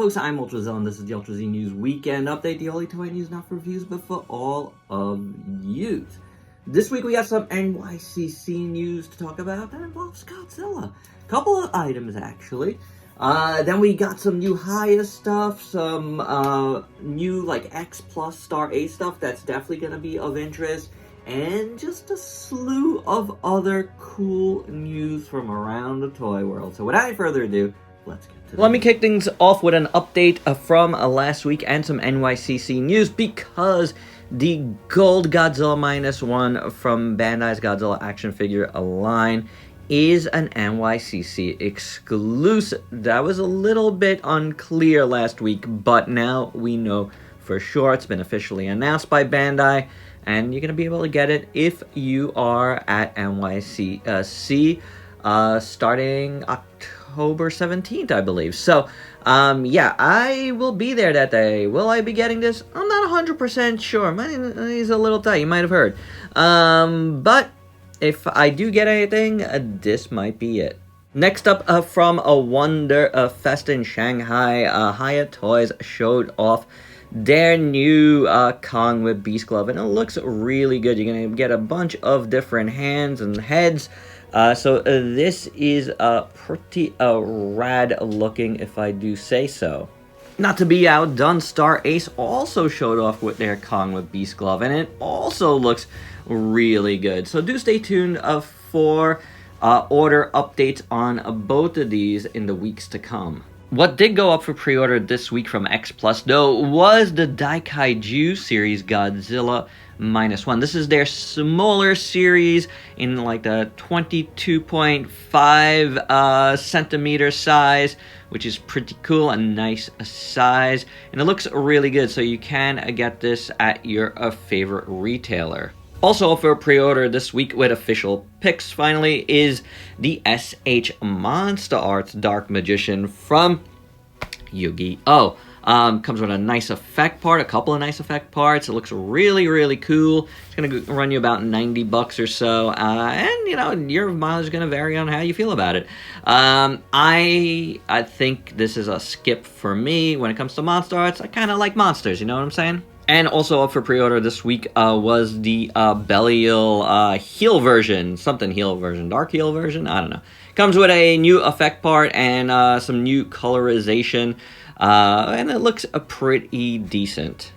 folks, I'm Ultrazilla, and this is the UltraZ News Weekend Update, the only toy news not for reviews, but for all of you. This week we got some NYCC news to talk about that involves Godzilla. Couple of items, actually. Then we got some new HIYA stuff, some new, like, X Plus Star A stuff that's definitely going to be of interest, and just a slew of other cool news from around the toy world. So without any further ado, let's get to it. Let me kick things off with an update from last week and some NYCC news, because the Gold Godzilla -1 from Bandai's Godzilla action figure line is an NYCC exclusive. That was a little bit unclear last week, but now we know for sure. It's been officially announced by Bandai, and you're going to be able to get it if you are at NYCC starting October 17th, I believe. So, yeah, I will be there that day. Will I be getting this? I'm not 100% sure. Money's a little tight, you might have heard. But if I do get anything, this might be it. Next up, from a Wonder Fest in Shanghai, HIYA Toys showed off their new Kong with Beast Glove, and it looks really good. You're going to get a bunch of different hands and heads. So this is pretty rad looking, if I do say so. Not to be outdone, Star Ace also showed off with their Kong with Beast Glove, and it also looks really good. So do stay tuned for order updates on both of these in the weeks to come. What did go up for pre-order this week from X Plus, though, was the KAIJU series Godzilla -1. This is their smaller series in like the 22.5 centimeter size, which is pretty cool, a nice size, and it looks really good, so you can get this at your favorite retailer. Also up for pre-order this week with official picks, finally, is the SH Monster Arts Dark Magician from Yu-Gi-Oh! Comes with a nice effect part, a couple of nice effect parts. It looks really, really cool. It's going to run you about 90 bucks or so. And, you know, your mileage is going to vary on how you feel about it. I think this is a skip for me. When it comes to Monster Arts, I kind of like monsters, you know what I'm saying? And also up for pre-order this week was the Belial heal version. Something heal version. Dark heal version? I don't know. Comes with a new effect part and some new colorization. And it looks pretty decent.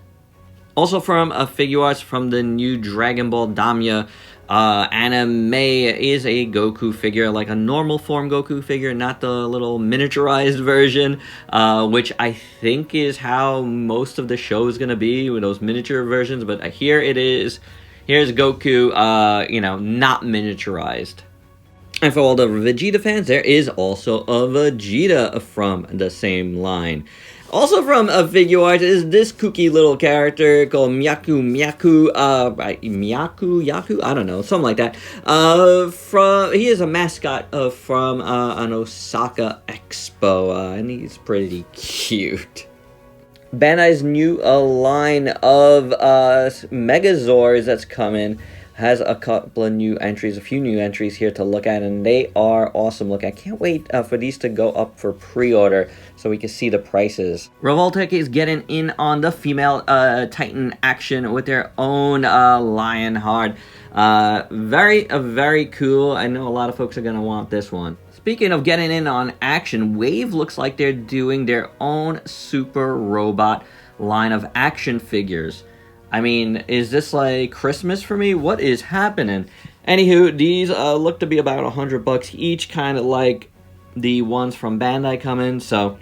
Also from Figure Arts, from the new Dragon Ball Damya anime, is a Goku figure, like a normal form Goku figure, not the little miniaturized version, which I think is how most of the show is going to be, with those miniature versions. But here it is. Here's Goku, you know, not miniaturized. And for all the Vegeta fans, there is also a Vegeta from the same line. Also from Figure Arts is this kooky little character called Yaku, I don't know, something like that. He is a mascot from an Osaka Expo, and he's pretty cute. Bandai's new line of Megazords that's coming has a couple of new entries, a few new entries here to look at, and they are awesome looking. I can't wait for these to go up for pre-order so we can see the prices. Revoltech is getting in on the female Titan action with their own Lionheart. Very cool. I know a lot of folks are going to want this one. Speaking of getting in on action, Wave looks like they're doing their own Super Robot line of action figures. I mean, is this like Christmas for me? What is happening? Anywho, these look to be about 100 bucks each, kind of like the ones from Bandai come in, so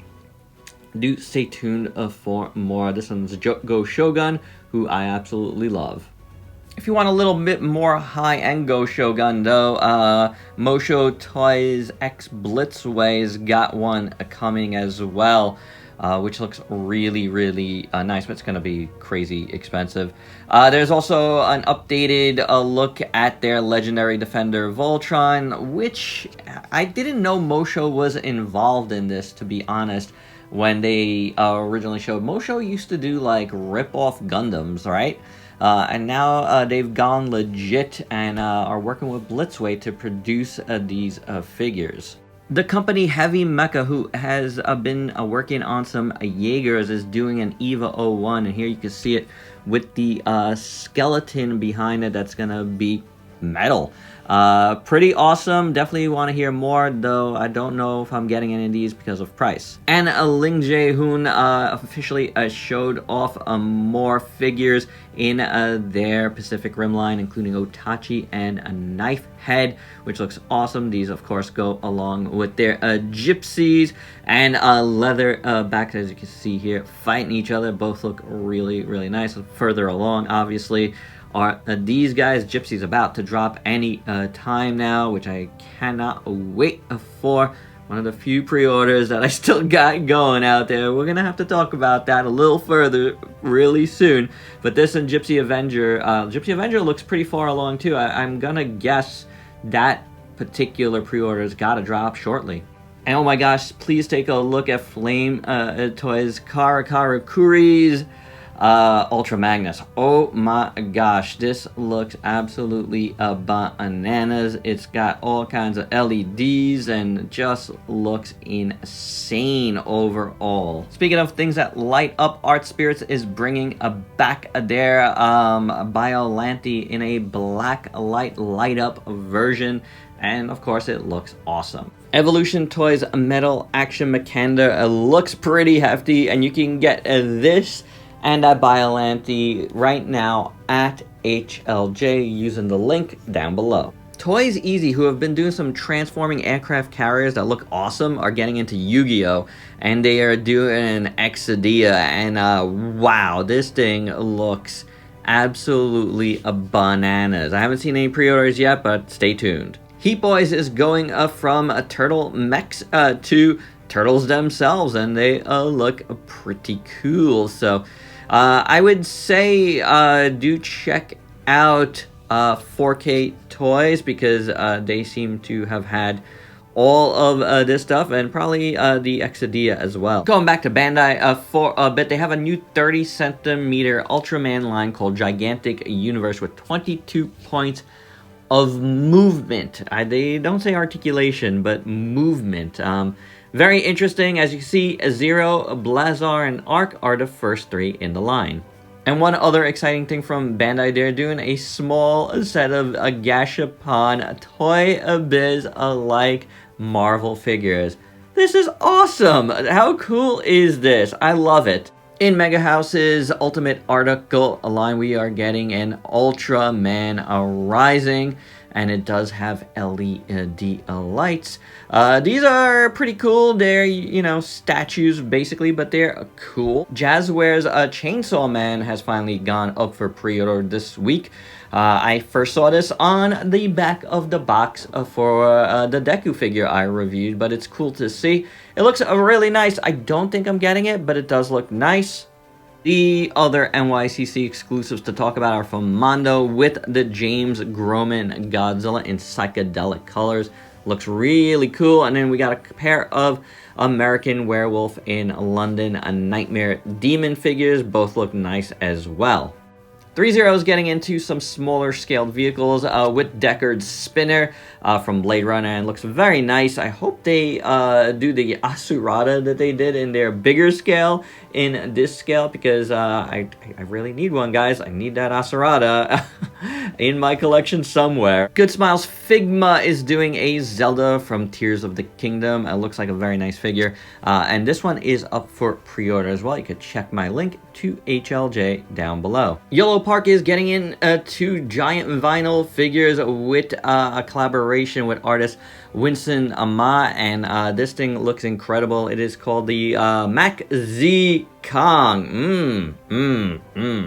do stay tuned for more. This one's Go Shogun, who I absolutely love. If you want a little bit more high-end Go Shogun, though, Mosho Toys X Blitzway's got one coming as well. Which looks really nice, but it's going to be crazy expensive. There's also an updated look at their Legendary Defender Voltron, which I didn't know Mosho was involved in this, to be honest, when they originally showed. Mosho used to do, like, rip-off Gundams, right? And now they've gone legit and are working with Blitzway to produce these figures. The company Heavy Mecha, who has been working on some Jaegers, is doing an EVA 01, and here you can see it with the skeleton behind it that's gonna be metal. Pretty awesome. Definitely want to hear more, though I don't know if I'm getting any of these because of price. And LING JIHUN officially showed off more figures in their Pacific Rim line, including Otachi and a Knife Head, which looks awesome. These, of course, go along with their gypsies and leather back, as you can see here, fighting each other. Both look really, really nice. Further along, obviously, are these guys. Gypsy's about to drop any time now, which I cannot wait for. One of the few pre-orders that I still got going out there. We're gonna have to talk about that a little further really soon. But this and Gypsy Avenger looks pretty far along too. I'm gonna guess that particular pre-order's gotta drop shortly. And oh my gosh, please take a look at Flame Toys Karakuri's Ultra Magnus. Oh my gosh, this looks absolutely bananas. It's got all kinds of LEDs and just looks insane overall. Speaking of things that light up, Art Spirits is bringing back their Biollante in a black light up version, and of course it looks awesome. Evolution Toys Metal Action Mechanda looks pretty hefty, and you can get this and that Biollante right now at HLJ using the link down below. Toys Easy, who have been doing some transforming aircraft carriers that look awesome, are getting into Yu-Gi-Oh! And they are doing an Exodia, and wow, this thing looks absolutely bananas. I haven't seen any pre-orders yet, but stay tuned. Heat Boys is going from turtle mechs to turtles themselves, and they look pretty cool. So I would say do check out 4K Toys, because they seem to have had all of this stuff, and probably the Exodia as well. Going back to Bandai for a bit, they have a new 30 centimeter Ultraman line called Gigantic Universe with 22 points of movement. They don't say articulation, but movement. Very interesting. As you can see, Zero, Blazar, and Arc are the first three in the line. And one other exciting thing from Bandai, they're doing a small set of Gashapon Toy Biz like Marvel figures. This is awesome! How cool is this? I love it. In Mega House's Ultimate Article line, we are getting an Ultraman Rising, and it does have LED lights. These are pretty cool. They're, you know, statues basically, but they're cool. Jazzware's Chainsaw Man has finally gone up for pre-order this week. I first saw this on the back of the box for the Deku figure I reviewed, but it's cool to see. It looks really nice. I don't think I'm getting it, but it does look nice. The other NYCC exclusives to talk about are from Mondo with the James Groman Godzilla in psychedelic colors. Looks really cool. And then we got a pair of American Werewolf in London, a Nightmare Demon figures. Both look nice as well. 3-0 is getting into some smaller scaled vehicles with Deckard's Spinner from Blade Runner, and looks very nice. I hope they do the Asurada that they did in their bigger scale in this scale, because I really need one, guys. I need that Asurada in my collection somewhere. Good Smiles Figma is doing a Zelda from Tears of the Kingdom. It looks like a very nice figure, and this one is up for pre-order as well. You could check my link to HLJ down below. Yellow Park is getting in two giant vinyl figures with a collaboration with artist Winston Ama, and this thing looks incredible. It is called the Mac Z Kong.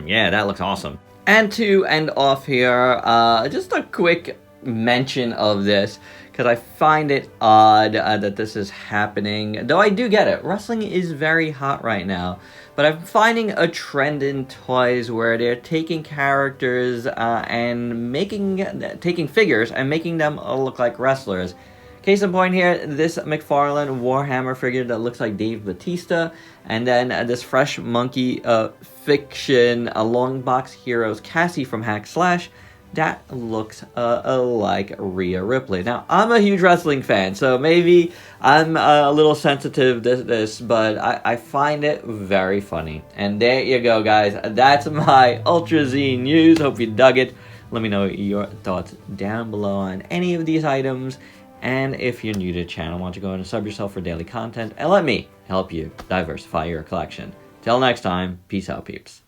Yeah, that looks awesome. And to end off here, just a quick mention of this, because I find it odd that this is happening, though I do get it. Wrestling is very hot right now, but I'm finding a trend in toys where they're taking characters and taking figures and making them look like wrestlers. Case in point here, this McFarlane Warhammer figure that looks like Dave Bautista, and then this Fresh Monkey Fiction Long Box Heroes Cassie from Hack Slash that looks like Rhea Ripley. Now, I'm a huge wrestling fan, so maybe I'm a little sensitive to this, but I find it very funny. And there you go, guys. That's my Ultra Z news. Hope you dug it. Let me know your thoughts down below on any of these items. And if you're new to the channel, why don't you go ahead and sub yourself for daily content and let me help you diversify your collection. Till next time, peace out, peeps.